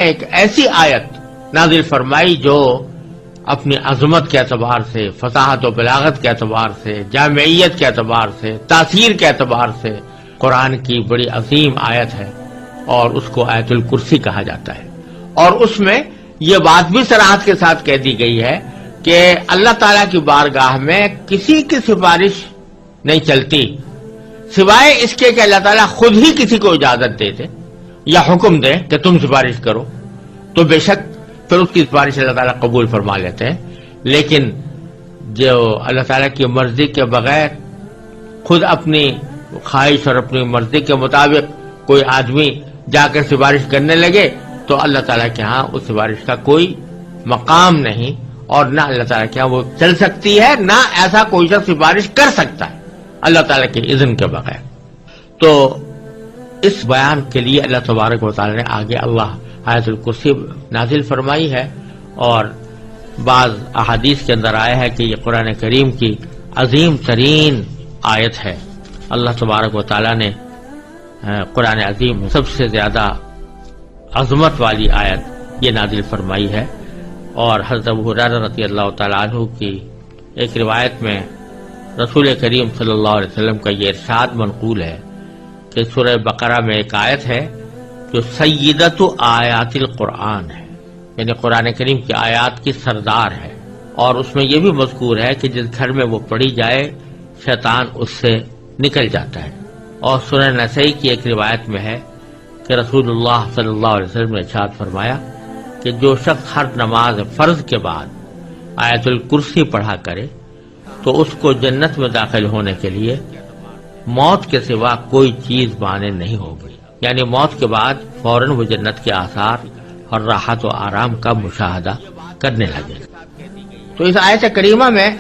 ایک ایسی آیت نازل فرمائی جو اپنی عظمت کے اعتبار سے، فصاحت و بلاغت کے اعتبار سے، جامعیت کے اعتبار سے، تاثیر کے اعتبار سے قرآن کی بڑی عظیم آیت ہے، اور اس کو آیت الکرسی کہا جاتا ہے۔ اور اس میں یہ بات بھی صراحت کے ساتھ کہہ دی گئی ہے کہ اللہ تعالیٰ کی بارگاہ میں کسی کی سفارش نہیں چلتی سوائے اس کے کہ اللہ تعالیٰ خود ہی کسی کو اجازت دے دے یا حکم دے کہ تم سفارش کرو، تو بے شک پھر اس کی سفارش اللہ تعالیٰ قبول فرما لیتے ہیں۔ لیکن جو اللہ تعالیٰ کی مرضی کے بغیر خود اپنی خواہش اور اپنی مرضی کے مطابق کوئی آدمی جا کر سفارش کرنے لگے تو اللہ تعالیٰ کے ہاں اس سفارش کا کوئی مقام نہیں، اور نہ اللہ تعالیٰ کے ہاں وہ چل سکتی ہے، نہ ایسا کوئی شخص سفارش کر سکتا ہے اللہ تعالیٰ کے اذن کے بغیر۔ تو اس بیان کے لیے اللہ تبارک و تعالیٰ نے آگے اللہ آیت الکرسی نازل فرمائی ہے، اور بعض احادیث کے اندر آیا ہے کہ یہ قرآن کریم کی عظیم ترین آیت ہے۔ اللہ تبارک و تعالیٰ نے قرآن عظیم میں سب سے زیادہ عظمت والی آیت یہ نازل فرمائی ہے، اور حضرت ابو ہریرہ رضی اللہ تعالیٰ عنہ کی ایک روایت میں رسول کریم صلی اللہ علیہ وسلم کا یہ ارشاد منقول ہے کہ سورہ بقرہ میں ایک آیت ہے جو سیدۃ آیات القرآن ہے، یعنی قرآن کریم کی آیات کی سردار ہے، اور اس میں یہ بھی مذکور ہے کہ جس گھر میں وہ پڑھی جائے شیطان اس سے نکل جاتا ہے۔ اور سنن نسائی کی ایک روایت میں ہے کہ رسول اللہ صلی اللہ علیہ وسلم نے ارشاد فرمایا کہ جو شخص ہر نماز فرض کے بعد آیت الکرسی پڑھا کرے تو اس کو جنت میں داخل ہونے کے لیے موت کے سوا کوئی چیز مانع نہیں ہوگی، یعنی موت کے بعد فوراً وہ جنت کے آثار اور راحت و آرام کا مشاہدہ کرنے لگے۔ تو اس آیت کریمہ میں